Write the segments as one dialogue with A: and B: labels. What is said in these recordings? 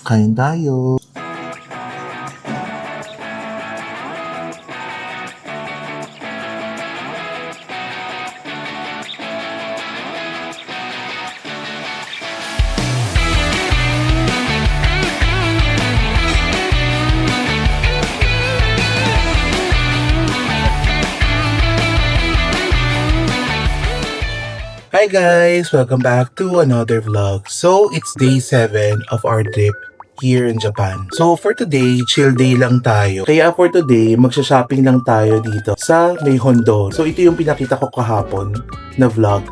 A: Kain tayo. Hi guys! Welcome back to another vlog. So, it's day 7 of our trip here in Japan. So, for today, chill day lang tayo. Kaya for today, magsha-shopping lang tayo dito sa may Hondo. So, ito yung pinakita ko kahapon na vlog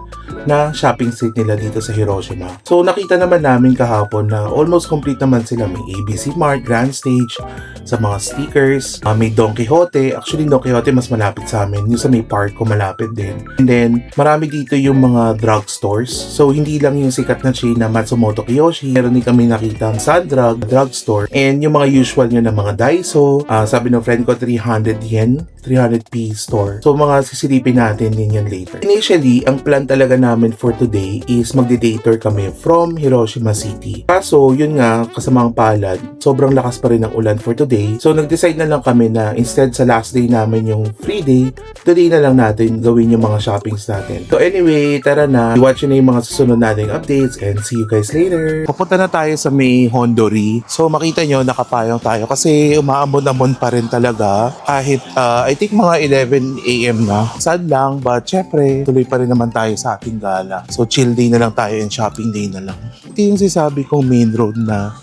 A: na shopping street nila dito sa Hiroshima. So, nakita naman namin kahapon na almost complete naman sila. May ABC Mart, Grand Stage, sa mga stickers, may Don Quixote. Actually, Don Quixote mas malapit sa amin. Yung sa may park ko malapit din. And then, marami dito yung mga drugstores. So, hindi lang yung sikat na chain na Matsumoto Kiyoshi. Meron din kami nakita Sun Drugstore. And yung mga usual nyo na mga Daiso. Sabi ng friend ko, 300 yen. 300p store. So, mga sisilipin natin din yan later. Initially, ang plan talaga namin for today is magde-day tour kami from Hiroshima City. Kaso, yun nga, kasamang palad, sobrang lakas pa rin ng ulan for today. So, nag-decide na lang kami na instead sa last day namin yung free day, today na lang natin gawin yung mga shoppings natin. So, anyway, tara na. I-watch nyo na yung mga susunod nating updates and see you guys later. Pupunta na tayo sa may Hondori. So, makita nyo, nakapayong tayo kasi umaambon-ambon pa rin talaga kahit I think mga 11 AM na. Sad lang, but syempre, tuloy pa rin naman tayo sa ating gala. So, chill day na lang tayo and shopping day na lang. Ito yung sinasabi kong main road na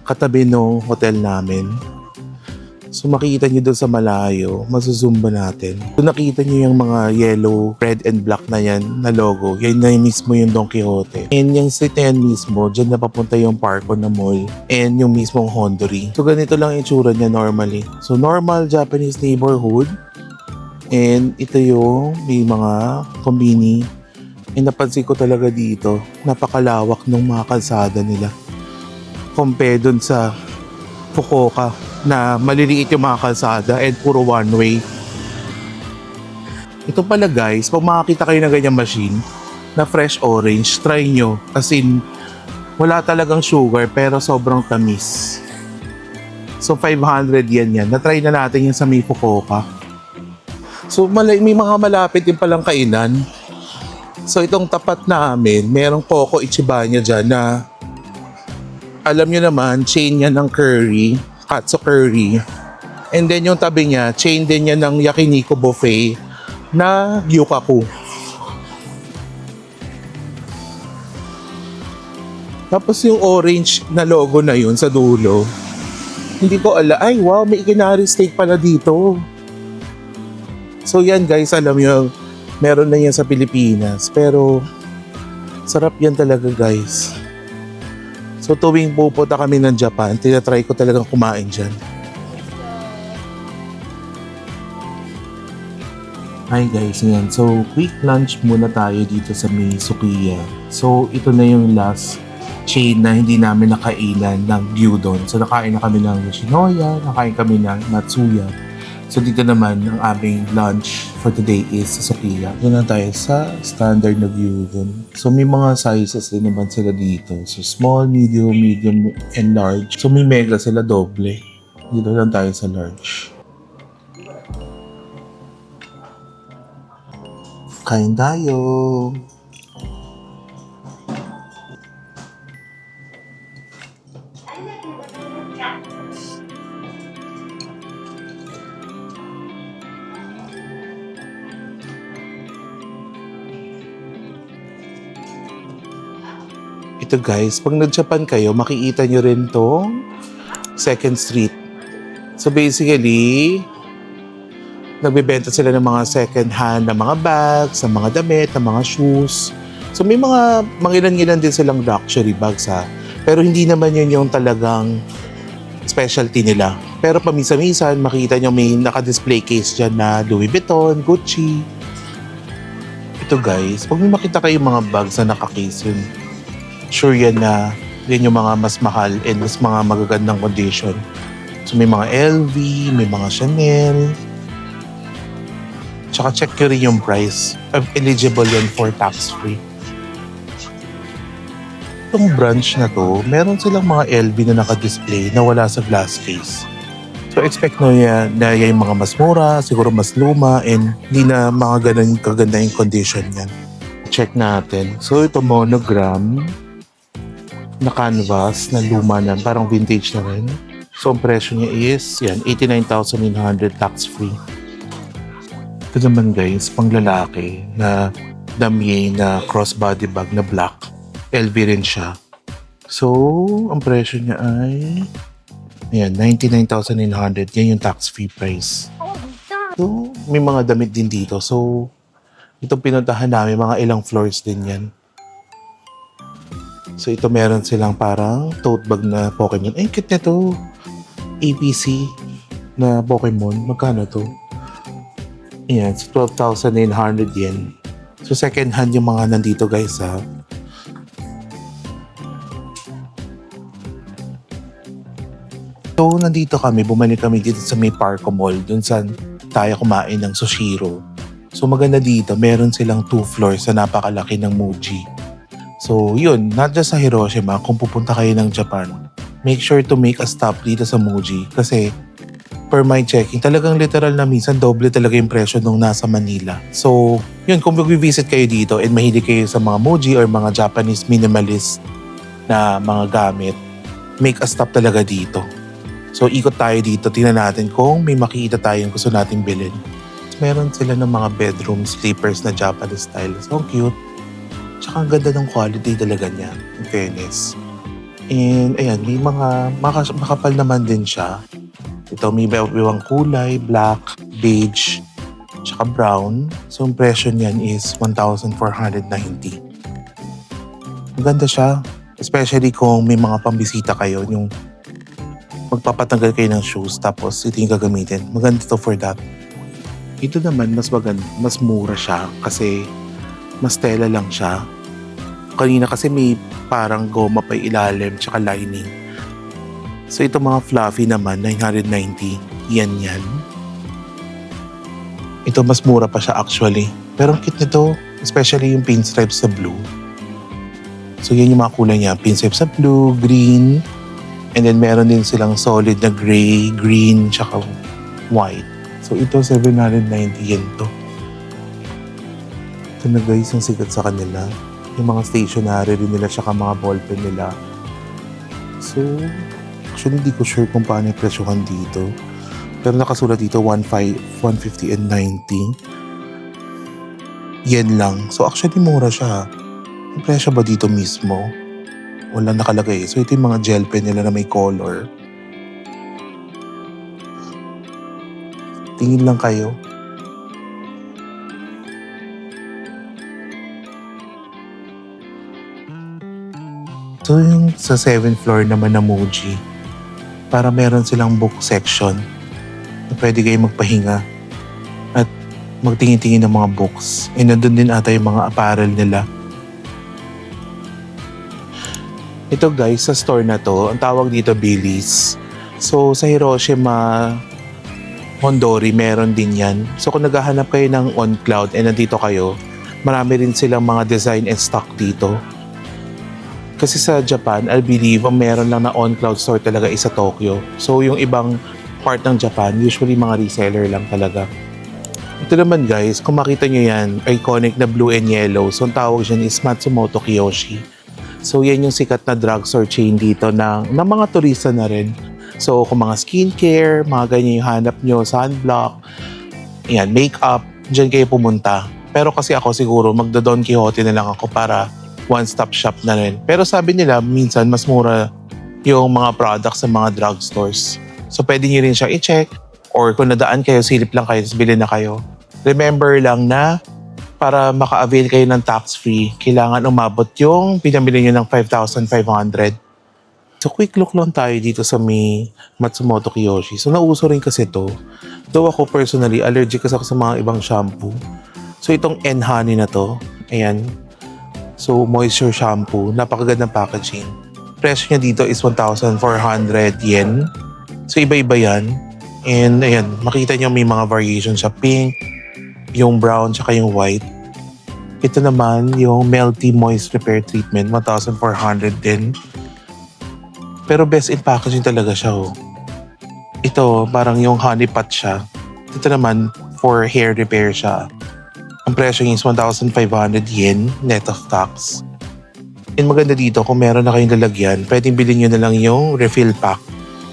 A: katabi ng hotel namin. So, makikita nyo doon sa malayo, masusumba natin. So, nakita nyo yung mga yellow, red and black na yan na logo. Yan na mismo yung Don Quixote. And yung street na yan mismo, dyan na papunta yung Parko na mall and yung mismong Hondori. So, ganito lang itsura niya normally. So, normal Japanese neighborhood. And ito yung may mga kombini. And napansin ko talaga dito, napakalawak ng mga kalsada nila. Compare dun sa Fukuoka na maliliit yung mga kalsada and puro one way. Ito pala guys, pag makakita kayo ng ganyang machine na fresh orange, try nyo. As in, wala talagang sugar pero sobrang tamis. So 500 yen yan. Na-try na natin yung sa may Fukuoka. So may mga malapit din palang kainan. So itong tapat namin, merong Coco Ichibanya dyan na alam nyo naman, chain niya ng curry, katsu curry. And then yung tabi niya, chain din niya ng yakiniku buffet na gyukaku. Tapos yung orange na logo na yun sa dulo, hindi ko ay wow, may ikinari steak pala dito. So yan guys, alam nyo, meron na yan sa Pilipinas. Pero sarap yan talaga guys. So tuwing pupunta kami ng Japan, tinatry ko talagang kumain dyan. Hi guys, yan. So quick lunch muna tayo dito sa may Sukiya. So ito na yung last chain na hindi namin nakainan ng gyudon. So nakain na kami ng Yoshinoya, nakain kami ng Matsuya. So dito naman, ang aming lunch for today is sa Sukiya. Doon na tayo sa standard na gyudon. So may mga sizes din naman sila dito. So small, medium, and large. So may mega sila doble. Dito lang tayo sa large. Kain tayo! Ito guys, pag nag-Japan kayo, makikita nyo rin tong 2nd Street. So basically, nagbebenta sila ng mga second hand na mga bags, ng mga damit, ng mga shoes. So may mga mangilan-ngilan din silang luxury bags ha. Pero hindi naman yun yung talagang specialty nila. Pero paminsan-minsan, makita nyo may naka-display case dyan na Louis Vuitton, Gucci. Ito guys, pag may makita kayo mga bags na naka-case yun, sure yan na yan yung mga mas mahal and mas mga magagandang condition. So may mga LV, may mga Chanel. Tsaka check nyo rin yung price. Eligible yan for tax-free. Itong branch na to, meron silang mga LV na naka-display na wala sa glass case. So expect no yan na yung mga mas mura, siguro mas luma, and hindi na mga ganun kaganda yung condition yan. Check natin. So ito monogram na canvas na luma na, parang vintage na rin. So ang presyo niya is yan, 89,900 tax free. Ito naman guys, pang lalaki na damier na crossbody bag na black. LV rin siya. So ang presyo niya ay ayan, 99,900. Yan yung tax-free price. So, may mga damit din dito. So, itong pinuntahan namin, mga ilang floors din yan. So, ito meron silang parang tote bag na Pokemon. Ay, cute na to. APC na Pokemon. Magkano to? Ayan, so 12,900 yen. So, second hand yung mga nandito guys ha. So, nandito kami, bumalik kami dito sa may Parco Mall, dun saan tayo kumain ng Sushiro. So, maganda dito, meron silang 2 floors na napakalaki ng Muji. So, yun, not just sa Hiroshima, kung pupunta kayo ng Japan, make sure to make a stop dito sa Muji. Kasi, per my checking, talagang literal na minsan doble talaga yung presyo nung nasa Manila. So, yun, kung mag-visit kayo dito and mahilig kayo sa mga Muji or mga Japanese minimalist na mga gamit, make a stop talaga dito. So, ikot tayo dito. Tingnan natin kung may makikita tayong gusto nating bilhin. Meron sila ng mga bedroom sleepers na Japanese style. So, cute. Tsaka ang ganda ng quality talaga niya. In fairness. And, ayan, may mga makapal naman din siya. Ito, may iwang kulay, black, beige, tsaka brown. So, ang presyo niyan is 1,490. Ang ganda siya. Especially kung may mga pambisita kayo, yung magpapatanggal kayo ng shoes tapos ito yung gagamitin. Maganda to for that. Ito naman mas mura siya kasi mas tela lang siya. Kanina kasi may parang goma pa ilalim tsaka lining. So ito mga fluffy naman, 990. Yan. Ito mas mura pa siya actually. Pero ang cute nito, especially yung pinstripes sa blue. So yan yung mga kulay niya. Pinstripes sa blue, green, and then meron din silang solid na gray, green, tsaka white. So ito, 790 yen to. Ito na guys, yung sikat sa kanila. Yung mga stationery rin nila, tsaka mga ballpen nila. So, actually hindi ko sure kung paano yung presyohan dito. Pero nakasulat dito, 150 and 90. Yen lang. So actually mura siya. Yung presyo ba dito mismo? Wala nakalagay. So ito yung mga gel pen nila na may color. Tingin lang kayo. So yung sa 7th floor naman na Muji, para meron silang book section na pwede kayo magpahinga at magtingin-tingin ng mga books. And nandun din ata yung mga apparel nila. Ito guys, sa store na to, ang tawag dito Billy's. So sa Hiroshima, Hondori, meron din yan. So kung naghahanap kayo ng On Cloud and nandito kayo, marami rin silang mga design and stock dito. Kasi sa Japan, I believe, ang meron lang na On Cloud store talaga is sa Tokyo. So yung ibang part ng Japan, usually mga reseller lang talaga. Ito naman guys, kung makita nyo yan, iconic na blue and yellow. So ang tawag dyan is Matsumoto Kiyoshi. So yan yung sikat na drugstore chain dito ng mga turista na rin. So kung mga skincare, mga ganyan yung hanap nyo, sunblock, yan, makeup, dyan kayo pumunta. Pero kasi ako siguro magdo-Don Quixote na lang ako para one-stop shop na rin. Pero sabi nila minsan mas mura yung mga products sa mga drugstores. So pwede nyo rin siya i-check or kung nadaan kayo, silip lang kayo, bilhin na kayo. Remember lang na para maka-avail kayo ng tax-free, kailangan umabot yung pinamili nyo ng 5,500. So quick look lang tayo dito sa may Matsumoto Kiyoshi. So nauso rin kasi to. Though ako personally, allergic kasi ako sa mga ibang shampoo. So itong N-Honey na to, ayan. So moisture shampoo, napakagandang packaging. Presyo niya dito is 1,400 yen. So iba-iba yan. And ayan, makita nyo may mga variation siya. Pink, yung brown, tsaka yung white. Ito naman yung Melty Moist Repair Treatment, 1,400 din. Pero best in packaging talaga siya oh. Ito parang yung honey pot siya. Ito naman for hair repair siya. Ang presyo is 1,500 yen net of tax. And maganda dito kung meron na kayong lalagyan, pwedeng bilhin nyo na lang yung refill pack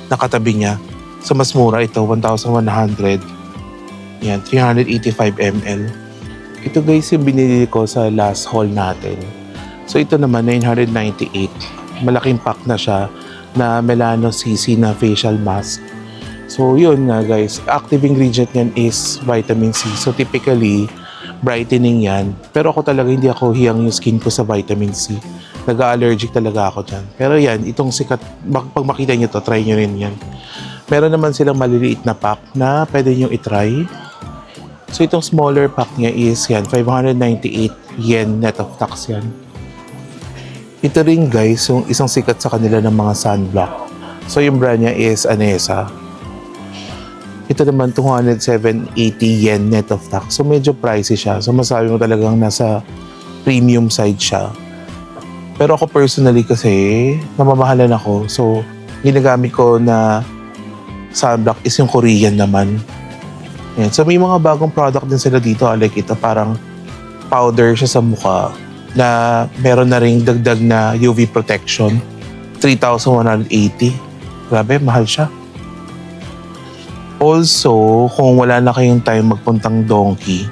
A: na katabi niya. So mas mura ito, 1,100. Yan, 385 ml. Ito guys yung binili ko sa last haul natin. So ito naman 998. Malaking pack na siya na Melano CC na facial mask. So yun nga guys, active ingredient niyan is vitamin C. So typically, brightening yan. Pero ako talaga hindi ako hiyang yung skin ko sa vitamin C. Nag-allergic talaga ako dyan. Pero yan, itong sikat, pag makita nyo to, try nyo rin yan. Meron naman silang maliliit na pack na pwede nyo itry. So itong smaller pack niya is yan, 598 yen net of tax yan. Ito rin guys, yung isang sikat sa kanila ng mga sunblock. So yung brand niya is Anessa. Ito naman 207.80 yen net of tax. So medyo pricey siya. So masabi mo talagang nasa premium side siya. Pero ako personally kasi, namamahalan ako. So ginagamit ko na sunblock is yung Korean naman. Yan. So may mga bagong product din sila dito. Like ito parang powder siya sa mukha na meron na ring dagdag na UV protection. 3,180. Grabe, mahal siya. Also, kung wala na kayong time magpuntang Donkey,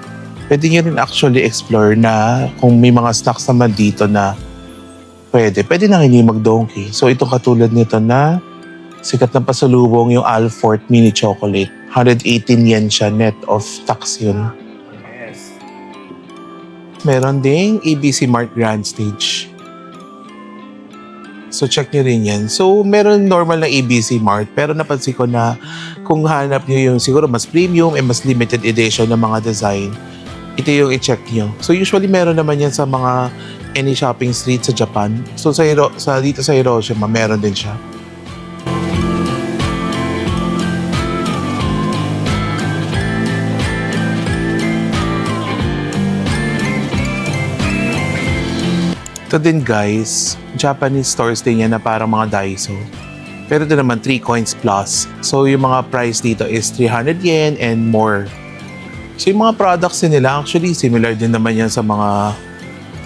A: pwede nyo rin actually explore na kung may mga snacks naman dito na pwede na hindi mag-Donkey. So itong katulad nito na sikat na pasalubong yung Alfort Mini Chocolate. 118 yen siya, net of tax yun.
B: Yes.
A: Meron ding ABC Mart Grand Stage. So check nyo rin yan. So meron normal na ABC Mart, pero napansin ko na kung hanap nyo yung siguro mas premium and mas limited edition ng mga design, ito yung i-check nyo. So usually meron naman yan sa mga any shopping street sa Japan. So dito sa Hiroshima, meron din siya. Ito din guys, Japanese stores din yan na parang mga Daiso. Pero ito naman 3 coins plus. So yung mga price dito is 300 yen and more. So yung mga products nila actually similar din naman yan sa mga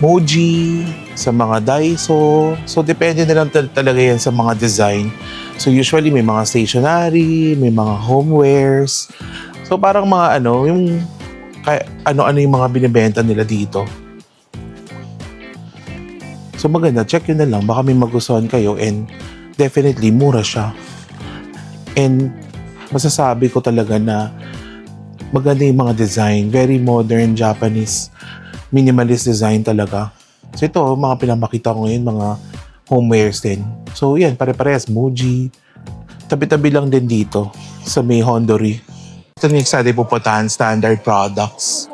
A: Muji, sa mga Daiso. So depende na lang talaga yan sa mga design. So usually may mga stationery, may mga homewares. So parang mga yung ano-ano yung mga binibenta nila dito. So maganda, check yun na lang. Baka may magustuhan kayo and definitely mura siya. And masasabi ko talaga na maganda yung mga design. Very modern, Japanese, minimalist design talaga. So ito, mga pinamakita ko ngayon, mga homewares din. So yan, pare-parehas, Muji. Tabi-tabi lang din dito sa may Hondori. Ito yung excited pupuntahan, standard products.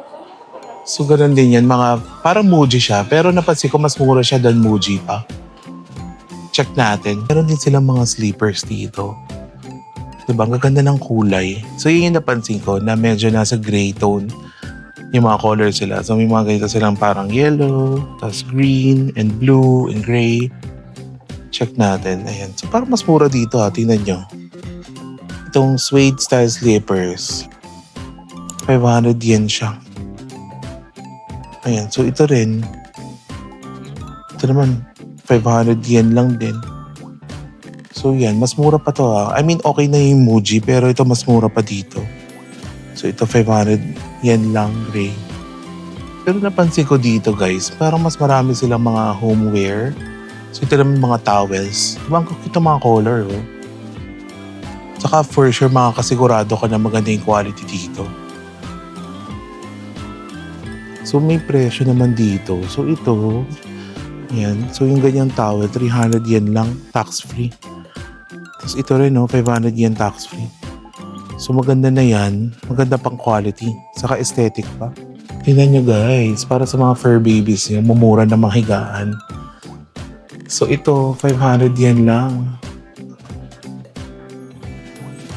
A: So ganun din yan, mga parang Muji siya, pero napansin ko mas mura siya than Muji pa. Check natin. Meron din silang mga sleepers dito. Diba? Ang gaganda ng kulay. So yun yung napansin ko na medyo nasa gray tone yung mga colors sila. So may mga ganito silang parang yellow, tapos green, and blue, and gray. Check natin. Ayan. So parang mas mura dito ha. Tingnan nyo. Itong suede style slippers. 500 yen siya. Ayan, so ito rin. Ito naman, 500 yen lang din. So yan, mas mura pa to ha. I mean, okay na yung Muji, pero ito mas mura pa dito. So ito 500 yen lang, gray. Pero napansin ko dito guys, parang mas marami silang mga homeware. So ito naman mga towels. Diba ang kakita mga color oh. Saka for sure makakasigurado ka na maganda yung quality dito. So may presyo naman dito. So ito, yan. So yung ganyang towel, 300 yen lang, tax-free. Tapos ito rin, 500 yen tax-free. So maganda na yan. Maganda pang quality. Saka aesthetic pa. Tingnan nyo guys, para sa mga fur babies yung mumura na mga higaan. So ito, 500 yen lang.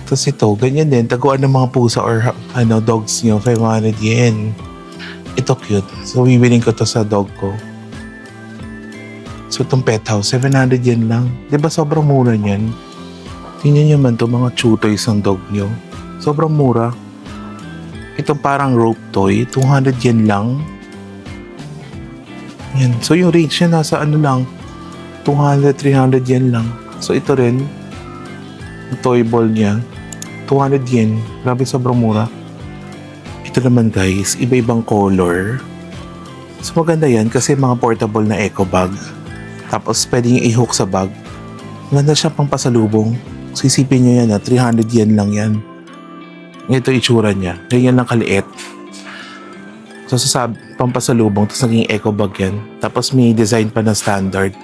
A: Tapos ito, ganyan din. Taguan ng mga pusa or dogs nyo, 500 yen. Ito Ito cute. So, bibiling ko to sa dog ko. So, itong pet house, 700 yen lang. Diba sobrang mura niyan? Tingnan nyo man to mga chew toys ng dog nyo. Sobrang mura. Ito parang rope toy, 200 yen lang. Yan. So, yung range niya nasa ano lang, 200, 300 yen lang. So, ito rin, yung toy ball niya, 200 yen. Grabe, sobrang mura. Ito naman guys, iba-ibang color. So, maganda yan kasi mga portable na eco bag. Tapos, pwede nyo i-hook sa bag. Maganda siya pang pasalubong. Sisipin nyo yan 300 yen lang yan. Ito itsura niya. Ganyan lang kaliit. So pampasalubong, tapos naging eco bag yan. Tapos may design pa na standard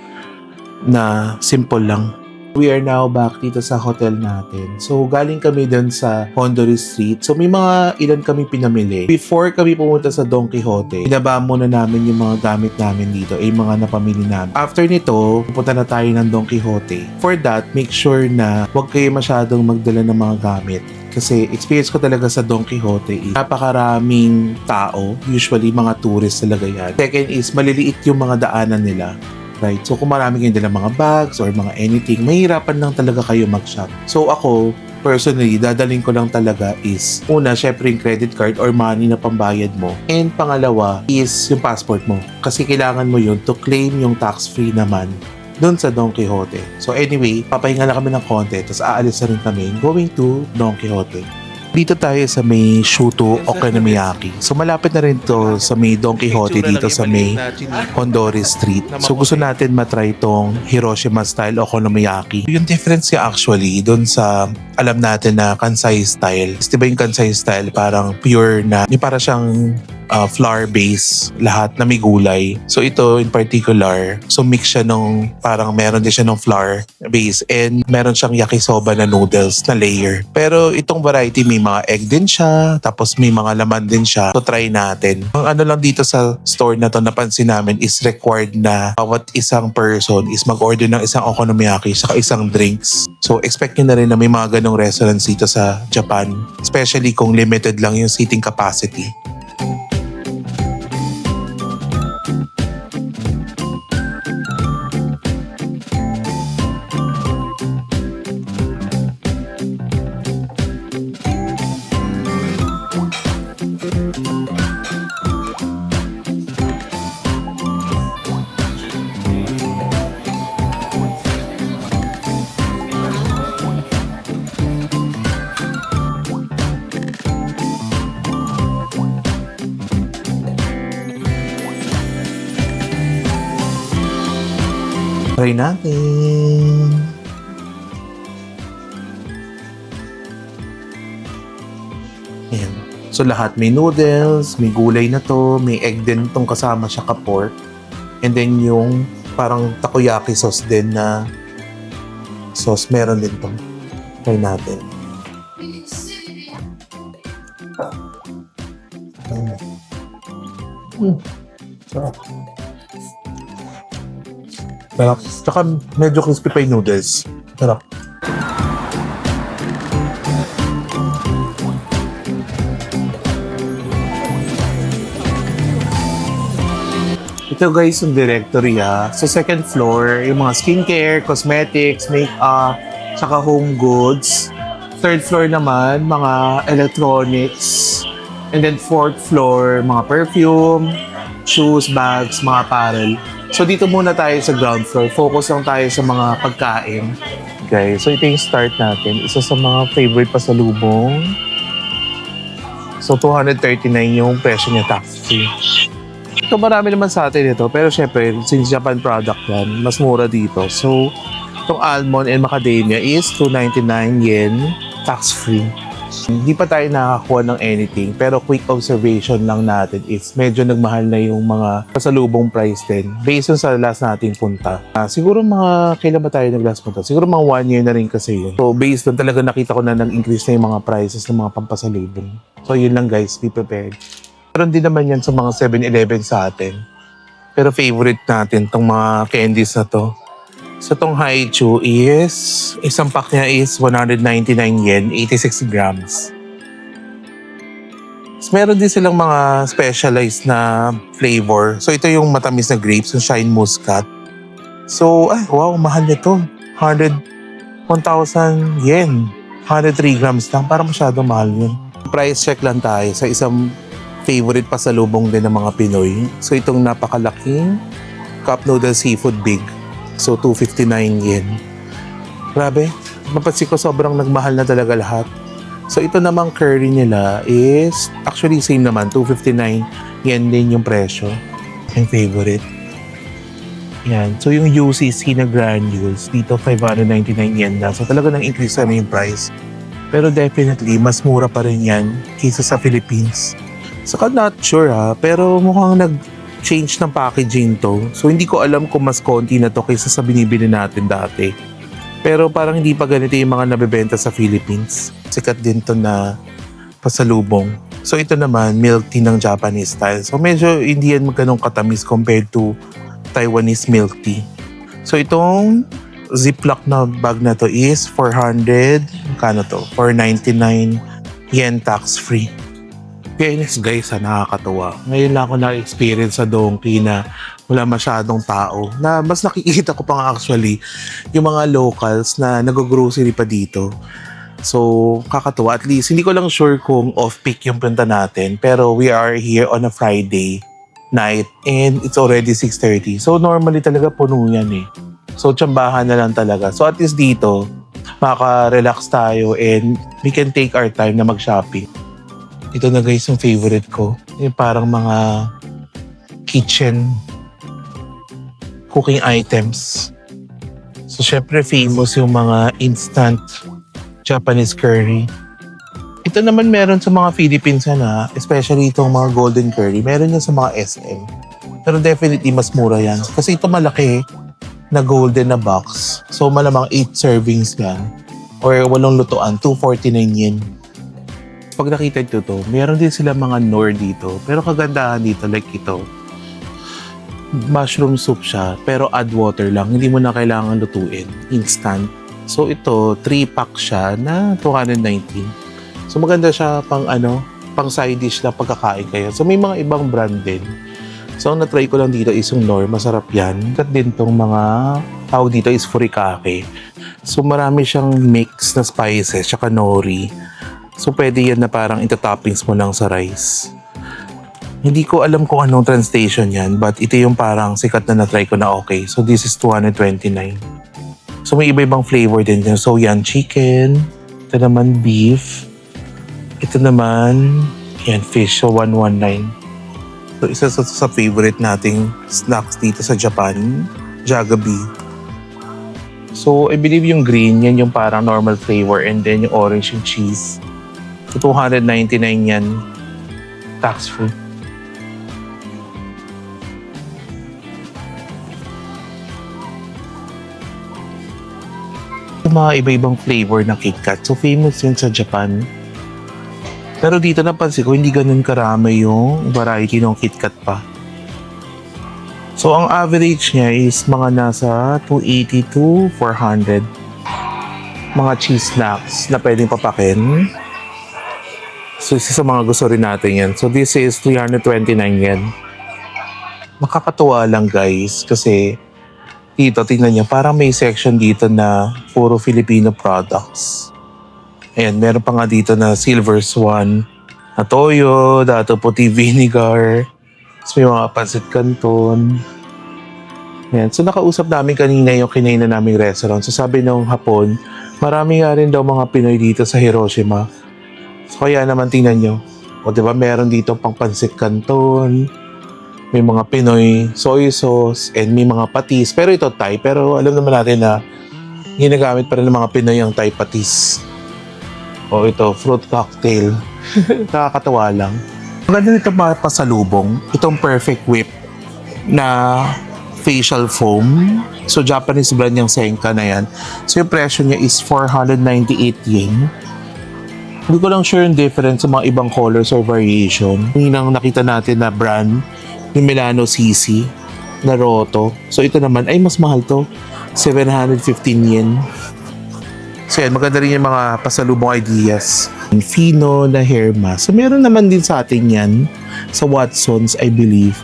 A: na simple lang. We are now back dito sa hotel natin. So galing kami dun sa Hondori Street. So may mga ilan kami pinamili. Before kami pumunta sa Don Quixote, binaba muna namin yung mga gamit namin dito, yung mga napamili namin. After nito, pupunta na tayo ng Don Quixote. For that, make sure na huwag kayo masyadong magdala ng mga gamit. Kasi experience ko talaga sa Don Quixote is napakaraming tao. Usually mga tourists talaga yan. Second is maliliit yung mga daanan nila. Right? So kung marami kayong dalang mga bags or mga anything, mahirapan lang talaga kayo mag-shop. So ako, personally, dadaling ko lang talaga is una, syempre yung credit card or money na pambayad mo. And pangalawa is yung passport mo. Kasi kailangan mo yun to claim yung tax-free naman doon sa Don Quixote. So anyway, papahinga na kami ng konti, tapos aalis na rin kami going to Don Quixote. Dito tayo sa may Shuto Okonomiyaki. So malapit na rin to sa may Don Quixote dito sa may Hondori Street. So gusto natin matry itong Hiroshima style Okonomiyaki. Yung difference niya actually doon sa alam natin na Kansai style. Diba yung Kansai style parang pure na, yung para siyang flour base, lahat na may gulay. So ito in particular, so mix siya nung parang meron din siya ng flour base and meron siyang yakisoba na noodles na layer. Pero itong variety may mga egg din siya, tapos may mga laman din siya. So try natin. Ang ano lang dito sa store na to napansin namin is required na bawat isang person is mag-order ng isang okonomiyaki saka isang drinks. So expect nyo na rin na may mga ganong restaurants dito sa Japan. Especially kung limited lang yung seating capacity. Try natin. Ayan. So lahat may noodles, may gulay na to, may egg din tong kasama siya ka-pork. And then yung parang takoyaki sauce din na sauce meron din to. Try natin. Sarap. Sarap. Tsaka medyo crispy pa yung noodles. Sarap. Ito guys yung directory ha. Sa second floor, yung mga skincare, cosmetics, makeup, tsaka home goods. Third floor naman, mga electronics. And then fourth floor, mga perfume, shoes, bags, mga apparel. So dito muna tayo sa ground floor. Focus lang tayo sa mga pagkain. Okay, so ito yung start natin. Isa sa mga favorite pasalubong. So 239 yung presyo niya tax-free. Ito marami naman sa atin ito. Pero syempre, since Japan product yan, mas mura dito. So itong almond and macadamia is 299 yen tax-free. Hindi pa tayo nakakuha ng anything, pero quick observation lang natin is medyo nagmahal na yung mga pasalubong price din based on sa last nating punta. Siguro mga, kailan ba tayo nag-last punta? Siguro mga 1 year na rin kasi yun. So based on talaga nakita ko na nag-increase na yung mga prices ng mga pampasalubong. So yun lang guys, be prepared. Meron din naman yan sa mga 7-Eleven sa atin. Pero favorite natin tong mga candies na to. So itong Haichu is, isang pack niya is 199 yen, 86 grams. Tapos meron din silang mga specialized na flavor. So ito yung matamis na grapes, yung Shine Muscat. So, wow, mahal nito. 1,000 yen. 103 grams lang. Parang masyadong mahal yun. Price check lang tayo sa isang favorite pasalubong din ng mga Pinoy. So itong napakalaking cup noodle seafood big. So 259 yen. Grabe. Napansin ko sobrang nagmahal na talaga lahat. So ito namang curry nila is actually same naman, 259 yen din yung presyo. Yung favorite. Yan. So yung UCC na granules, dito 599 yen na. So talaga nang increase na yung price. Pero definitely, mas mura pa rin yan kaysa sa Philippines. Saka not sure pero mukhang nag-change ng packaging to. So hindi ko alam kung mas konti na to kaysa sa binibili natin dati. Pero parang hindi pa ganito yung mga nabebenta sa Philippines. Sikat din to na pasalubong. So ito naman, milk tea ng Japanese style. So medyo hindi yan ganun katamis compared to Taiwanese milk tea. So itong Ziploc na bag na to is 400, kano to? 499 yen tax free. Fairness guys, nakakatuwa. Ngayon lang ako na-experience sa Donki na wala masyadong tao. Na mas nakikita ko pa nga actually yung mga locals na nag-grocery pa dito. So, kakatuwa. At least, hindi ko lang sure kung off-peak yung punta natin. Pero we are here on a Friday night and it's already 6:30. So, normally talaga puno yan eh. So, tsambahan na lang talaga. So, at least dito, maka-relax tayo and we can take our time na mag-shopping. Ito na guys yung favorite ko. Yung parang mga kitchen cooking items. So syempre famous yung mga instant Japanese curry. Ito naman meron sa mga Philippines na, especially itong mga golden curry. Meron yan sa mga SM. Pero definitely mas mura yan. Kasi ito malaki na golden na box. So malamang 8 servings yan. Or 8 lutuan, 249 yen. Pag nakita nyo to, meron din sila mga nor dito. Pero kagandahan dito, like ito, mushroom soup siya, pero add water lang. Hindi mo na kailangan lutuin. Instant. So ito, 3-pack siya na 219. So maganda siya pang pang side dish na pagkakain kayo. So may mga ibang brand din. So ang na-try ko lang dito is yung nor. Masarap yan. At din tong mga tawag dito is furikake. So marami siyang mix na spices, tsaka nori. So, pwede yan na parang ita-toppings mo lang sa rice. Hindi ko alam kung anong translation yan, but ito yung parang sikat na na-try ko na okay. So, this is 229. So, may iba-ibang flavor din dyan. So, yan, chicken. Ito naman, beef. Ito naman, yan, fish. So, 119. So, isa sa favorite nating snacks dito sa Japan, Jaggery. So, I believe yung green, yan yung parang normal flavor, and then yung orange yung cheese. So, 299 yan. Tax-free. Mga iba-ibang flavor na KitKat. So, famous yun sa Japan. Pero dito napansin ko, hindi ganun karami yung variety ng KitKat pa. So, ang average niya is mga nasa 280 to 400. Mga cheese snacks na pwedeng papakin. So, isa sa mga gusto rin natin yan. So, this is 329 yen. Makakatuwa lang guys kasi dito, tingnan nyo, parang may section dito na puro Filipino products. Ayan, meron pa nga dito na Silver Swan, na toyo, dato puti vinegar, so may mga pancit canton. Ayan, so nakausap namin kanina yung kinain na naming restaurant. So sabi nung hapon, marami nga rin daw mga Pinoy dito sa Hiroshima. So kaya naman tingnan nyo. O diba meron dito pang pancit canton, may mga Pinoy soy sauce, and may mga patis. Pero ito Thai, pero alam naman natin na ginagamit pa rin ng mga Pinoy ang Thai patis. O ito, fruit cocktail. Nakakatawa lang. Ang ganda nito mga pasalubong, itong Perfect Whip na facial foam. So Japanese brand yung Senka na yan. So yung presyo niya is 498 yen. Hindi ko lang sure yung difference sa mga ibang colors or variation. Yung nang nakita natin na brand, yung Milano CC na Roto. So ito naman ay mas mahal to. 715 yen. So yan, maganda rin yung mga pasalubong ideas. Fino na hair mask. So meron naman din sa atin yan sa Watsons, I believe.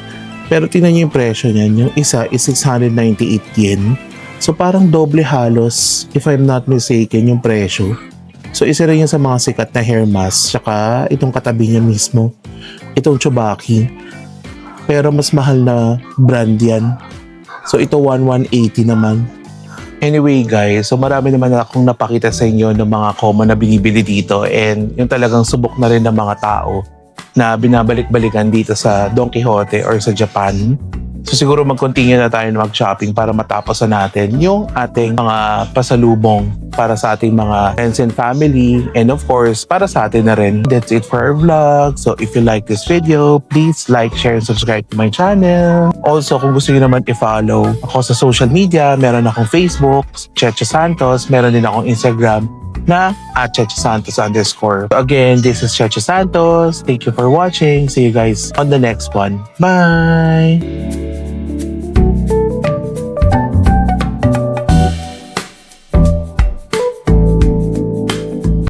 A: Pero tingnan nyo yung presyo niyan. Yung isa is 698 yen. So parang doble halos, if I'm not mistaken, yung presyo. So isa rin yan sa mga sikat na hair mask. Tsaka itong katabi niya mismo. Itong Chobaki. Pero mas mahal na brand yan. So ito 180 naman. Anyway guys, so marami naman akong napakita sa inyo ng mga common na binibili dito and yung talagang subok na rin ng mga tao na binabalik-balikan dito sa Don Quixote or sa Japan. So siguro mag-continue na tayo na mag-shopping para matapos na natin yung ating mga pasalubong para sa ating mga friends and family and of course para sa atin na rin. That's it for our vlog. So if you like this video, please like, share, and subscribe to my channel. Also kung gusto niyo naman i-follow ako sa social media, meron akong Facebook, Cheche Santos, meron din akong Instagram na @ChecheSantos_. So again, this is Cheche Santos. Thank you for watching. See you guys on the next one. Bye!